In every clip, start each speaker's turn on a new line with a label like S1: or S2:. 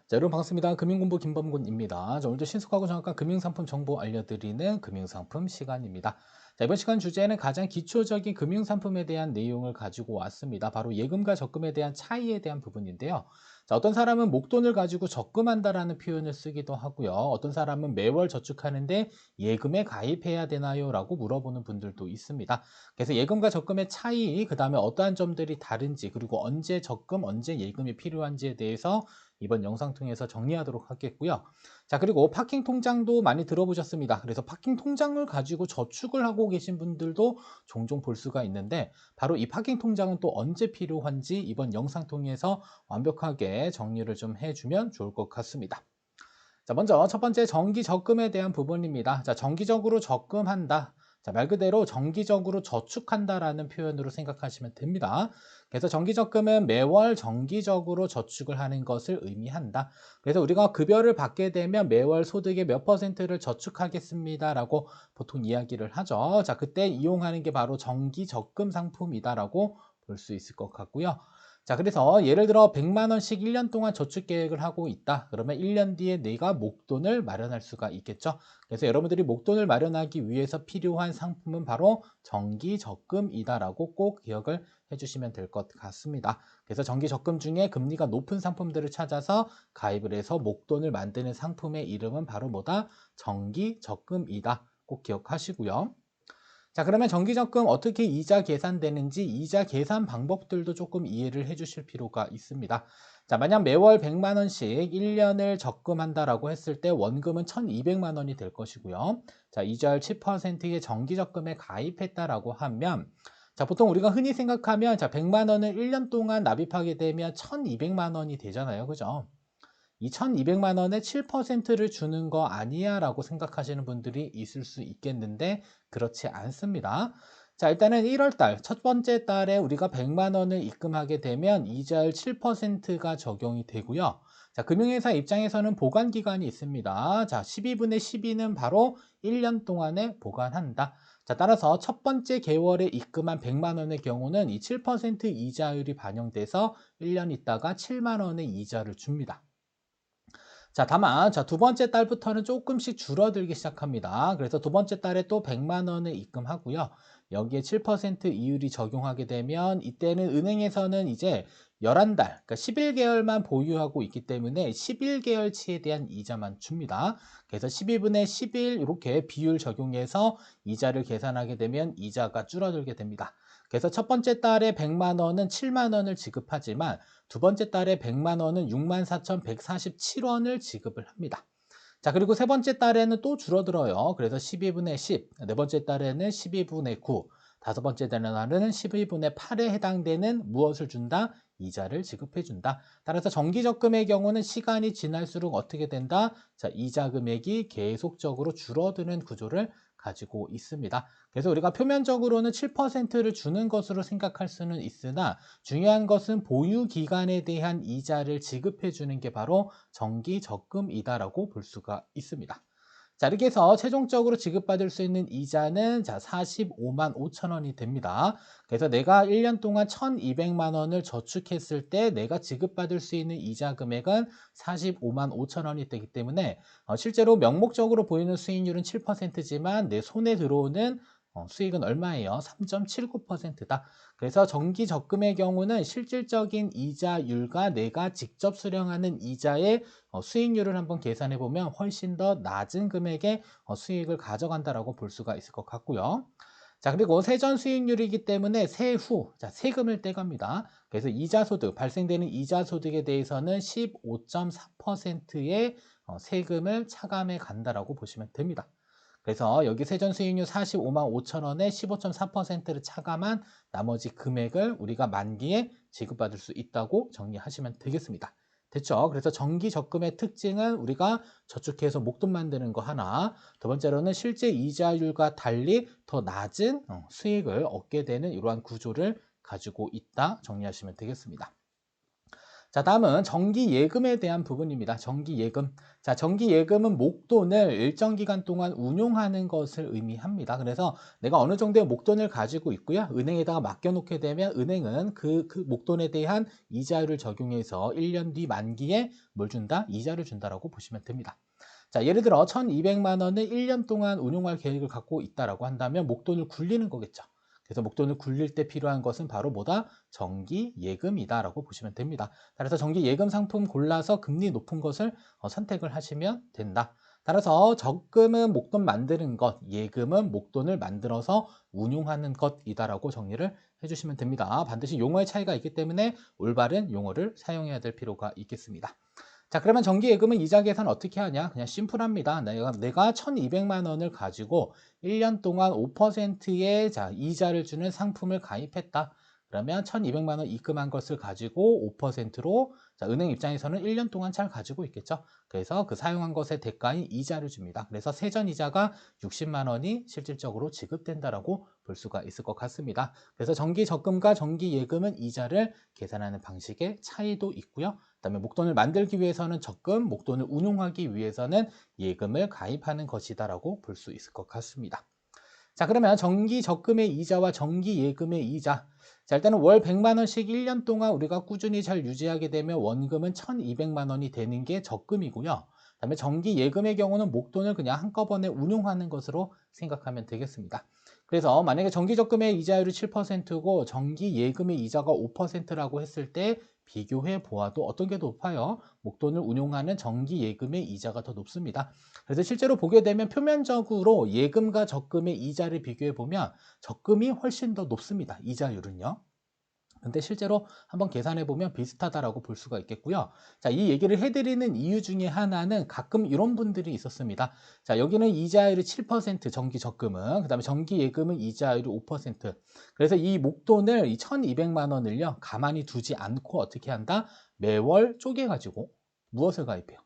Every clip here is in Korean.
S1: 자, 여러분 반갑습니다. 금융공부 김범곤입니다. 자, 오늘도 신속하고 정확한 금융상품 정보 알려드리는 금융상품 시간입니다. 자, 이번 시간 주제는 가장 기초적인 금융상품에 대한 내용을 가지고 왔습니다. 바로 예금과 적금에 대한 차이에 대한 부분인데요. 자, 어떤 사람은 목돈을 가지고 적금한다라는 표현을 쓰기도 하고요. 어떤 사람은 매월 저축하는데 예금에 가입해야 되나요? 라고 물어보는 분들도 있습니다. 그래서 예금과 적금의 차이, 그 다음에 어떠한 점들이 다른지, 그리고 언제 적금, 언제 예금이 필요한지에 대해서 이번 영상 통해서 정리하도록 하겠고요. 자, 그리고 파킹 통장도 많이 들어보셨습니다. 그래서 파킹 통장을 가지고 저축을 하고 계신 분들도 종종 볼 수가 있는데 바로 이 파킹 통장은 또 언제 필요한지 이번 영상 통해서 완벽하게 정리를 좀 해주면 좋을 것 같습니다. 자, 먼저 첫 번째 정기 적금에 대한 부분입니다. 자, 정기적으로 적금한다. 자, 말 그대로 정기적으로 저축한다라는 표현으로 생각하시면 됩니다. 그래서 정기적금은 매월 정기적으로 저축을 하는 것을 의미한다. 그래서 우리가 급여를 받게 되면 매월 소득의 몇 퍼센트를 저축하겠습니다라고 보통 이야기를 하죠. 자, 그때 이용하는 게 바로 정기적금 상품이다라고 볼 수 있을 것 같고요. 자, 그래서 예를 들어 100만 원씩 1년 동안 저축 계획을 하고 있다. 그러면 1년 뒤에 내가 목돈을 마련할 수가 있겠죠. 그래서 여러분들이 목돈을 마련하기 위해서 필요한 상품은 바로 정기 적금이다라고 꼭 기억을 해주시면 될 것 같습니다. 그래서 정기 적금 중에 금리가 높은 상품들을 찾아서 가입을 해서 목돈을 만드는 상품의 이름은 바로 뭐다? 정기 적금이다. 꼭 기억하시고요. 자, 그러면 정기적금 어떻게 이자 계산되는지 이자 계산 방법들도 조금 이해를 해 주실 필요가 있습니다. 자, 만약 매월 100만 원씩 1년을 적금한다라고 했을 때 원금은 1,200만 원이 될 것이고요. 자, 이자율 7%의 정기적금에 가입했다라고 하면 자, 보통 우리가 흔히 생각하면 자, 100만 원을 1년 동안 납입하게 되면 1,200만 원이 되잖아요. 그죠? 이 1,200만 원에 7%를 주는 거 아니야 라고 생각하시는 분들이 있을 수 있겠는데 그렇지 않습니다. 자, 일단은 1월 달, 첫 번째 달에 우리가 100만 원을 입금하게 되면 이자율 7%가 적용이 되고요. 자, 금융회사 입장에서는 보관 기간이 있습니다. 자, 12분의 12는 바로 1년 동안에 보관한다. 자, 따라서 첫 번째 개월에 입금한 100만 원의 경우는 이 7% 이자율이 반영돼서 1년 있다가 7만 원의 이자를 줍니다. 자, 다만 두 번째 달부터는 조금씩 줄어들기 시작합니다. 그래서 두 번째 달에 또 100만 원을 입금하고요. 여기에 7% 이율이 적용하게 되면 이때는 은행에서는 이제 11달, 그러니까 11개월만 보유하고 있기 때문에 11개월치에 대한 이자만 줍니다. 그래서 12분의 11 이렇게 비율 적용해서 이자를 계산하게 되면 이자가 줄어들게 됩니다. 그래서 첫 번째 달에 100만 원은 7만 원을 지급하지만 두 번째 달에 100만 원은 64,147원을 지급을 합니다. 자, 그리고 세 번째 달에는 또 줄어들어요. 그래서 12분의 10, 네 번째 달에는 12분의 9, 다섯 번째 달에는 12분의 8에 해당되는 무엇을 준다? 이자를 지급해 준다. 따라서 정기적금의 경우는 시간이 지날수록 어떻게 된다? 자, 이자 금액이 계속적으로 줄어드는 구조를 가지고 있습니다. 그래서 우리가 표면적으로는 7%를 주는 것으로 생각할 수는 있으나 중요한 것은 보유 기간에 대한 이자를 지급해 주는 게 바로 정기 적금이다라고 볼 수가 있습니다. 자, 이렇게 해서 최종적으로 지급받을 수 있는 이자는 자, 45만 5천 원이 됩니다. 그래서 내가 1년 동안 1,200만 원을 저축했을 때 내가 지급받을 수 있는 이자 금액은 45만 5천 원이 되기 때문에 실제로 명목적으로 보이는 수익률은 7%지만 내 손에 들어오는 수익은 얼마예요? 3.79%다. 그래서 정기 적금의 경우는 실질적인 이자율과 내가 직접 수령하는 이자의 수익률을 한번 계산해 보면 훨씬 더 낮은 금액의 수익을 가져간다라고 볼 수가 있을 것 같고요. 자, 그리고 세전 수익률이기 때문에 세후, 자, 세금을 떼갑니다. 그래서 이자 소득, 발생되는 이자 소득에 대해서는 15.4%의 세금을 차감해 간다라고 보시면 됩니다. 그래서 여기 세전 수익률 45만 5천 원에 15.4%를 차감한 나머지 금액을 우리가 만기에 지급받을 수 있다고 정리하시면 되겠습니다. 됐죠? 그래서 정기 적금의 특징은 우리가 저축해서 목돈 만드는 거 하나, 두 번째로는 실제 이자율과 달리 더 낮은 수익을 얻게 되는 이러한 구조를 가지고 있다 정리하시면 되겠습니다. 자, 다음은 정기예금에 대한 부분입니다. 정기예금. 자, 정기예금은 목돈을 일정 기간 동안 운용하는 것을 의미합니다. 그래서 내가 어느 정도의 목돈을 가지고 있고요. 은행에다가 맡겨놓게 되면 은행은 그 목돈에 대한 이자율을 적용해서 1년 뒤 만기에 뭘 준다? 이자를 준다라고 보시면 됩니다. 자, 예를 들어 1,200만 원을 1년 동안 운용할 계획을 갖고 있다라고 한다면 목돈을 굴리는 거겠죠. 그래서 목돈을 굴릴 때 필요한 것은 바로 뭐다? 정기예금이다라고 보시면 됩니다. 따라서 정기예금 상품 골라서 금리 높은 것을 선택을 하시면 된다. 따라서 적금은 목돈 만드는 것, 예금은 목돈을 만들어서 운용하는 것이다라고 정리를 해주시면 됩니다. 반드시 용어의 차이가 있기 때문에 올바른 용어를 사용해야 될 필요가 있겠습니다. 자, 그러면 정기예금은 이자 계산 어떻게 하냐? 그냥 심플합니다. 내가 1,200만 원을 가지고 1년 동안 5%의 이자를 주는 상품을 가입했다. 그러면 1,200만 원 입금한 것을 가지고 5%로 은행 입장에서는 1년 동안 잘 가지고 있겠죠. 그래서 그 사용한 것의 대가인 이자를 줍니다. 그래서 세전 이자가 60만 원이 실질적으로 지급된다라고 볼 수가 있을 것 같습니다. 그래서 정기 적금과 정기 예금은 이자를 계산하는 방식의 차이도 있고요. 그다음에 목돈을 만들기 위해서는 적금, 목돈을 운용하기 위해서는 예금을 가입하는 것이다라고 볼 수 있을 것 같습니다. 자, 그러면 정기 적금의 이자와 정기 예금의 이자. 자, 일단은 월 100만 원씩 1년 동안 우리가 꾸준히 잘 유지하게 되면 원금은 1,200만 원이 되는 게 적금이고요. 그다음에 정기 예금의 경우는 목돈을 그냥 한꺼번에 운용하는 것으로 생각하면 되겠습니다. 그래서 만약에 정기 적금의 이자율이 7%고 정기 예금의 이자가 5%라고 했을 때 비교해 보아도 어떤 게 높아요? 목돈을 운용하는 정기 예금의 이자가 더 높습니다. 그래서 실제로 보게 되면 표면적으로 예금과 적금의 이자를 비교해 보면 적금이 훨씬 더 높습니다. 이자율은요. 근데 실제로 한번 계산해 보면 비슷하다라고 볼 수가 있겠고요. 자, 이 얘기를 해드리는 이유 중에 하나는 가끔 이런 분들이 있었습니다. 자, 여기는 이자율이 7% 정기 적금은, 그다음에 정기 예금은 이자율이 5%. 그래서 이 목돈을 이 1,200만 원을요 가만히 두지 않고 어떻게 한다? 매월 쪼개가지고 무엇을 가입해요?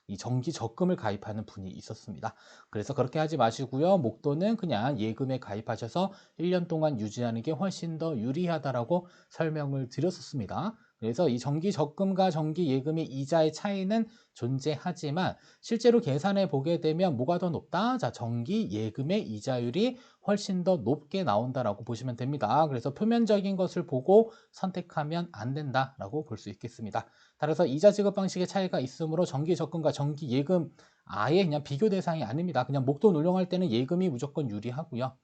S1: 이 정기 적금을 가입하는 분이 있었습니다. 그래서 그렇게 하지 마시고요. 목돈은 그냥 예금에 가입하셔서 1년 동안 유지하는 게 훨씬 더 유리하다라고 설명을 드렸었습니다. 그래서 이 정기 적금과 정기 예금의 이자의 차이는 존재하지만 실제로 계산해 보게 되면 뭐가 더 높다? 자, 정기 예금의 이자율이 훨씬 더 높게 나온다라고 보시면 됩니다. 그래서 표면적인 것을 보고 선택하면 안 된다라고 볼 수 있겠습니다. 따라서 이자 지급 방식의 차이가 있으므로 정기 적금과 정기 예금 아예 그냥 비교 대상이 아닙니다. 그냥 목돈 운용할 때는 예금이 무조건 유리하고요.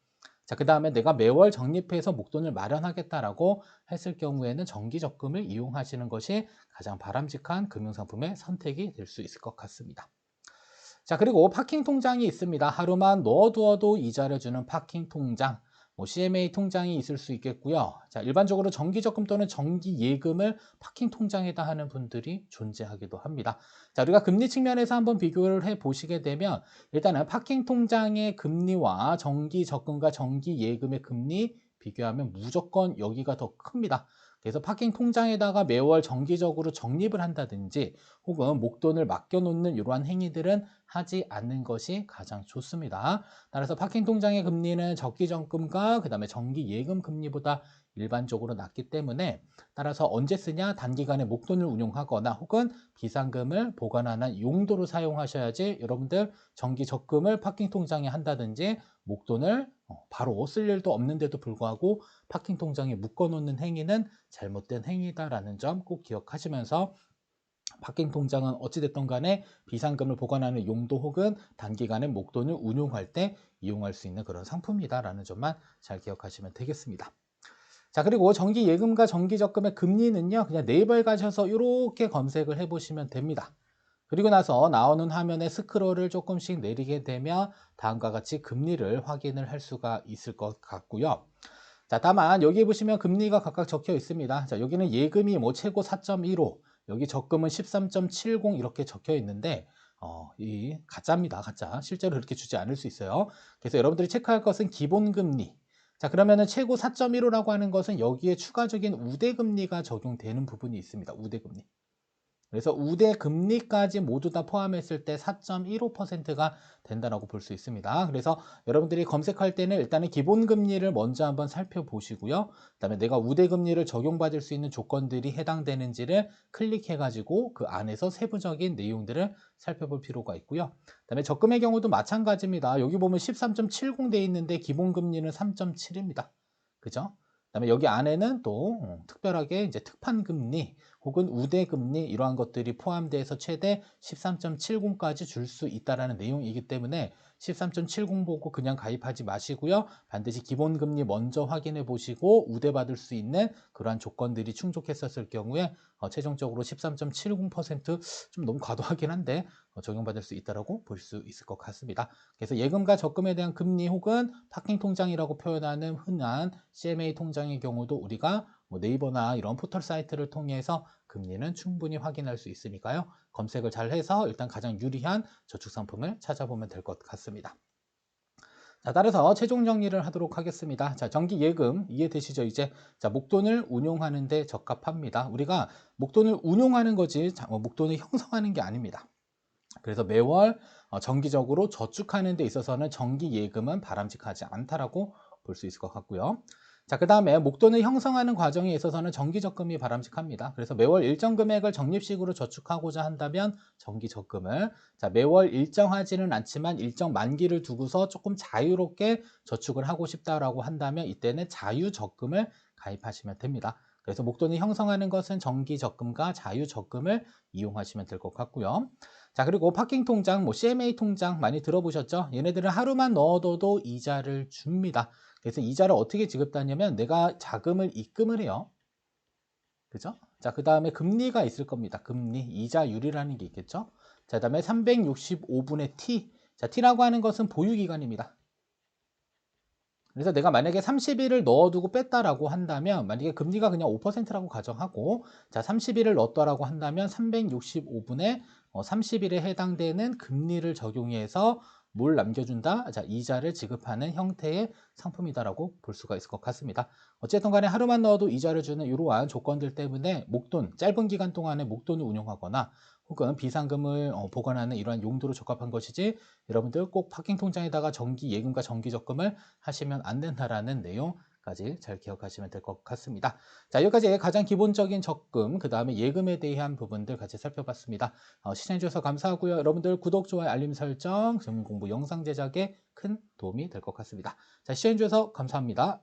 S1: 자, 그 다음에 내가 매월 적립해서 목돈을 마련하겠다라고 했을 경우에는 정기 적금을 이용하시는 것이 가장 바람직한 금융상품의 선택이 될 수 있을 것 같습니다. 자, 그리고 파킹 통장이 있습니다. 하루만 넣어두어도 이자를 주는 파킹 통장, CMA 통장이 있을 수 있겠고요. 자, 일반적으로 정기적금 또는 정기예금을 파킹 통장에다 하는 분들이 존재하기도 합니다. 자, 우리가 금리 측면에서 한번 비교를 해 보시게 되면 일단은 파킹 통장의 금리와 정기적금과 정기예금의 금리 비교하면 무조건 여기가 더 큽니다. 그래서 파킹 통장에다가 매월 정기적으로 적립을 한다든지 혹은 목돈을 맡겨놓는 이러한 행위들은 하지 않는 것이 가장 좋습니다. 따라서 파킹 통장의 금리는 적기적금과 그다음에 정기예금 금리보다 일반적으로 낮기 때문에 따라서 언제 쓰냐? 단기간에 목돈을 운용하거나 혹은 비상금을 보관하는 용도로 사용하셔야지 여러분들 정기적금을 파킹 통장에 한다든지 목돈을 바로 쓸 일도 없는데도 불구하고 파킹 통장에 묶어놓는 행위는 잘못된 행위다라는 점 꼭 기억하시면서 파킹 통장은 어찌됐든 간에 비상금을 보관하는 용도 혹은 단기간에 목돈을 운용할 때 이용할 수 있는 그런 상품이다라는 점만 잘 기억하시면 되겠습니다. 자, 그리고 정기예금과 정기적금의 금리는요, 그냥 네이버에 가셔서 이렇게 검색을 해보시면 됩니다. 그리고 나서 나오는 화면에 스크롤을 조금씩 내리게 되면 다음과 같이 금리를 확인을 할 수가 있을 것 같고요. 자, 다만 여기 보시면 금리가 각각 적혀 있습니다. 자, 여기는 예금이 최고 4.15, 여기 적금은 13.70 이렇게 적혀 있는데 이 가짜입니다. 가짜. 실제로 그렇게 주지 않을 수 있어요. 그래서 여러분들이 체크할 것은 기본금리. 자, 그러면은 최고 4.15라고 하는 것은 여기에 추가적인 우대금리가 적용되는 부분이 있습니다. 우대금리. 그래서 우대 금리까지 모두 다 포함했을 때 4.15%가 된다라고 볼 수 있습니다. 그래서 여러분들이 검색할 때는 일단은 기본 금리를 먼저 한번 살펴보시고요. 그다음에 내가 우대 금리를 적용받을 수 있는 조건들이 해당되는지를 클릭해 가지고 그 안에서 세부적인 내용들을 살펴볼 필요가 있고요. 그다음에 적금의 경우도 마찬가지입니다. 여기 보면 13.70 돼 있는데 기본 금리는 3.7입니다. 그죠? 그다음에 여기 안에는 또 특별하게 이제 특판 금리 혹은 우대 금리 이러한 것들이 포함돼서 최대 13.70까지 줄 수 있다라는 내용이기 때문에 13.70 보고 그냥 가입하지 마시고요. 반드시 기본 금리 먼저 확인해 보시고 우대 받을 수 있는 그러한 조건들이 충족했었을 경우에 최종적으로 13.70%좀 너무 과도하긴 한데 적용받을 수 있다라고 볼 수 있을 것 같습니다. 그래서 예금과 적금에 대한 금리 혹은 파킹 통장이라고 표현하는 흔한 CMA 통장의 경우도 우리가 뭐 네이버나 이런 포털 사이트를 통해서 금리는 충분히 확인할 수 있으니까요. 검색을 잘 해서 일단 가장 유리한 저축 상품을 찾아보면 될 것 같습니다. 자, 따라서 최종 정리를 하도록 하겠습니다. 자, 정기 예금 이해되시죠? 이제 자, 목돈을 운용하는 데 적합합니다. 우리가 목돈을 운용하는 거지 목돈을 형성하는 게 아닙니다. 그래서 매월 정기적으로 저축하는 데 있어서는 정기 예금은 바람직하지 않다라고 볼 수 있을 것 같고요. 자, 그 다음에 목돈을 형성하는 과정에 있어서는 정기 적금이 바람직합니다. 그래서 매월 일정 금액을 적립식으로 저축하고자 한다면 정기 적금을, 자, 매월 일정하지는 않지만 일정 만기를 두고서 조금 자유롭게 저축을 하고 싶다라고 한다면 이때는 자유 적금을 가입하시면 됩니다. 그래서 목돈을 형성하는 것은 정기 적금과 자유 적금을 이용하시면 될 것 같고요. 자, 그리고 파킹 통장, 뭐 CMA 통장 많이 들어보셨죠? 얘네들은 하루만 넣어둬도 이자를 줍니다. 그래서 이자를 어떻게 지급하냐면 내가 자금을 입금을 해요. 그죠? 자, 그 다음에 금리가 있을 겁니다. 금리, 이자율이라는 게 있겠죠? 자, 그 다음에 365분의 T. 자, T라고 하는 것은 보유기간입니다. 그래서 내가 만약에 30일을 넣어두고 뺐다라고 한다면 만약에 금리가 그냥 5%라고 가정하고 자 30일을 넣었다라고 한다면 365분에 30일에 해당되는 금리를 적용해서 뭘 남겨준다? 자, 이자를 지급하는 형태의 상품이다라고 볼 수가 있을 것 같습니다. 어쨌든 간에 하루만 넣어도 이자를 주는 이러한 조건들 때문에 목돈, 짧은 기간 동안에 목돈을 운용하거나 혹은 비상금을 보관하는 이러한 용도로 적합한 것이지 여러분들 꼭 파킹 통장에다가 정기 예금과 정기 적금을 하시면 안 된다라는 내용까지 잘 기억하시면 될 것 같습니다. 자, 여기까지 가장 기본적인 적금, 그 다음에 예금에 대한 부분들 같이 살펴봤습니다. 시청해 주셔서 감사하고요. 여러분들 구독, 좋아요, 알림 설정, 금융공부 영상 제작에 큰 도움이 될 것 같습니다. 자, 시청해 주셔서 감사합니다.